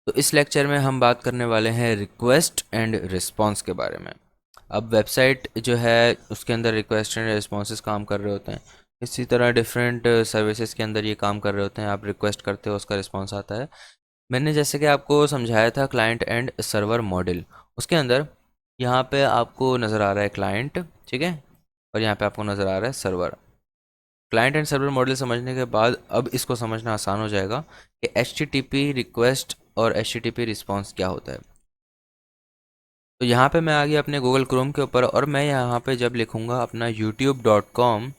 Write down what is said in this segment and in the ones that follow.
तो इस लेक्चर में हम बात करने वाले हैं रिक्वेस्ट एंड रिस्पांस के बारे में। अब वेबसाइट जो है उसके अंदर रिक्वेस्ट एंड रिस्पॉन्सेज काम कर रहे होते हैं। इसी तरह डिफरेंट सर्विसेज के अंदर ये काम कर रहे होते हैं। आप रिक्वेस्ट करते हो, उसका रिस्पॉन्स आता है। मैंने जैसे कि आपको समझाया था क्लाइंट एंड सर्वर मॉडल, उसके अंदर यहाँ पे आपको नज़र आ रहा है क्लाइंट, ठीक है, और यहाँ पे आपको नज़र आ रहा है server. Client and server model समझने के बाद अब इसको समझना आसान हो जाएगा कि HTTP रिक्वेस्ट और HTTP रिस्पॉन्स क्या होता है। तो यहाँ पे मैं आ गया अपने गूगल क्रोम के ऊपर, और मैं यहाँ पे जब लिखूँगा अपना youtube.com,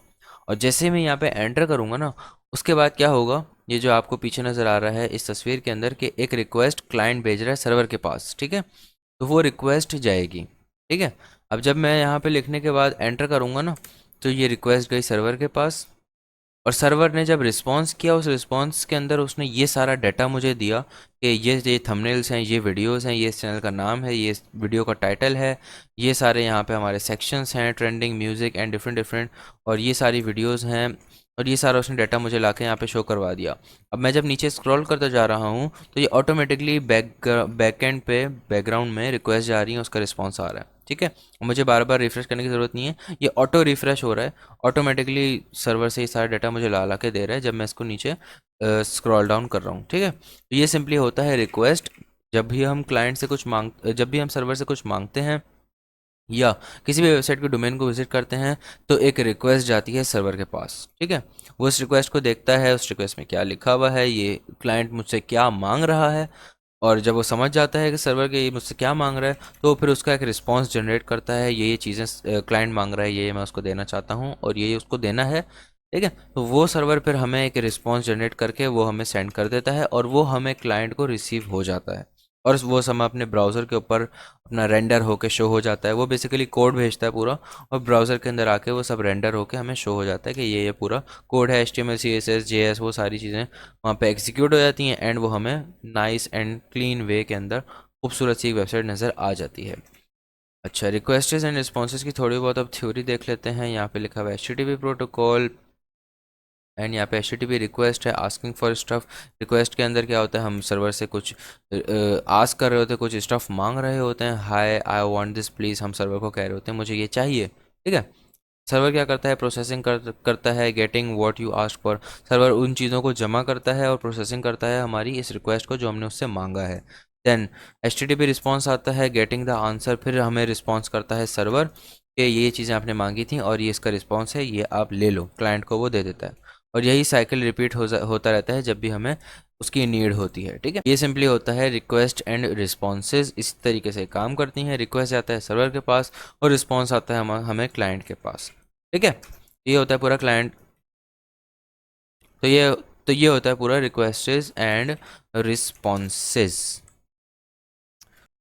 और जैसे ही मैं यहाँ पे एंटर करूँगा ना, उसके बाद क्या होगा, ये जो आपको पीछे नज़र आ रहा है इस तस्वीर के अंदर कि एक रिक्वेस्ट क्लाइंट भेज रहा है सर्वर के पास, ठीक है। तो वो रिक्वेस्ट जाएगी, ठीक है। अब जब मैं यहाँ पे लिखने के बाद एंटर करूँगा ना, तो ये रिक्वेस्ट गई सर्वर के पास, और सर्वर ने जब रिस्पॉन्स किया, उस रिस्पॉन्स के अंदर उसने ये सारा डाटा मुझे दिया कि ये थंबनेल्स हैं, ये वीडियोस हैं, ये इस चैनल का नाम है, ये वीडियो का टाइटल है, ये सारे यहाँ पे हमारे सेक्शंस हैं, trending music and different different, और ये सारी वीडियोस हैं, और ये सारा उसने डाटा मुझे लाके यहाँ पे शो करवा दिया। अब मैं जब नीचे स्क्रॉल करता जा रहा हूँ, तो ये ऑटोमेटिकली बैकएंड पे बैकग्राउंड में रिक्वेस्ट जा रही है, उसका रिस्पॉन्स आ रहा है, ठीक है। और मुझे बार बार रिफ्रेश करने की ज़रूरत नहीं है, ये ऑटो रिफ्रेश हो रहा है। ऑटोमेटिकली सर्वर से ये सारा डाटा मुझे ला ला के दे रहा है जब मैं इसको नीचे स्क्रॉल डाउन कर रहा हूँ, ठीक है। तो ये सिंपली होता है रिक्वेस्ट। जब भी हम सर्वर से कुछ मांगते हैं या किसी भी वेबसाइट के डोमेन को विजिट करते हैं, तो एक रिक्वेस्ट जाती है सर्वर के पास, ठीक है। वो उस रिक्वेस्ट को देखता है, उस रिक्वेस्ट में क्या लिखा हुआ है, ये क्लाइंट मुझसे क्या मांग रहा है, और जब वो समझ जाता है कि सर्वर के ये मुझसे क्या मांग रहा है, तो फिर उसका एक रिस्पॉन्स जनरेट करता है। ये चीज़ें क्लाइंट मांग रहा है, ये मैं उसको देना चाहता हूँ, और ये उसको देना है, ठीक है। तो वो सर्वर फिर हमें एक रिस्पॉन्स जनरेट करके वो हमें सेंड कर देता है, और वो हमें क्लाइंट को रिसीव हो जाता है, और वो समय अपने ब्राउज़र के ऊपर अपना रेंडर होके शो हो जाता है। वो बेसिकली कोड भेजता है पूरा, और ब्राउज़र के अंदर आके वो सब रेंडर होके हमें शो हो जाता है कि ये पूरा कोड है, HTML CSS JS, वो सारी चीज़ें वहाँ पे एग्जीक्यूट हो जाती हैं, एंड वो हमें नाइस एंड क्लीन वे के अंदर खूबसूरत सी एक वेबसाइट नज़र आ जाती है। अच्छा, रिक्वेस्टेस एंड रिस्पॉन्सेज की थोड़ी बहुत अब थ्योरी देख लेते हैं। यहाँ पे लिखा हुआ है HTTP प्रोटोकॉल, एंड यहाँ पे HTTP रिक्वेस्ट है, आस्किंग फॉर स्टफ। रिक्वेस्ट के अंदर क्या होता है, हम सर्वर से कुछ आस्क कर रहे होते हैं, कुछ स्टफ मांग रहे होते हैं। हाय आई वांट दिस प्लीज़, हम सर्वर को कह रहे होते हैं मुझे ये चाहिए, ठीक है। सर्वर क्या करता है, प्रोसेसिंग करता है, getting what you ask for. Server उन चीज़ों को जमा करता है और प्रोसेसिंग करता है हमारी इस रिक्वेस्ट को जो हमने उससे मांगा है। देन HTTP रिस्पॉन्स आता है, गेटिंग द आंसर। फिर हमें रिस्पॉन्स करता है सर्वर कि ये चीज़ें आपने मांगी थी और ये इसका रिस्पॉन्स है, ये आप ले लो, क्लाइंट को वो दे देता है। और यही साइकिल रिपीट होता रहता है जब भी हमें उसकी नीड होती है, ठीक है। ये सिंपली होता है रिक्वेस्ट एंड रिस्पॉन्सेज, इस तरीके से काम करती हैं। रिक्वेस्ट जाता है सर्वर के पास, और रिस्पॉन्स आता है हमें क्लाइंट के पास, ठीक है। ये होता है पूरा क्लाइंट। तो ये तो ये होता है पूरा रिक्वेस्टेज एंड रिस्पॉन्सेज।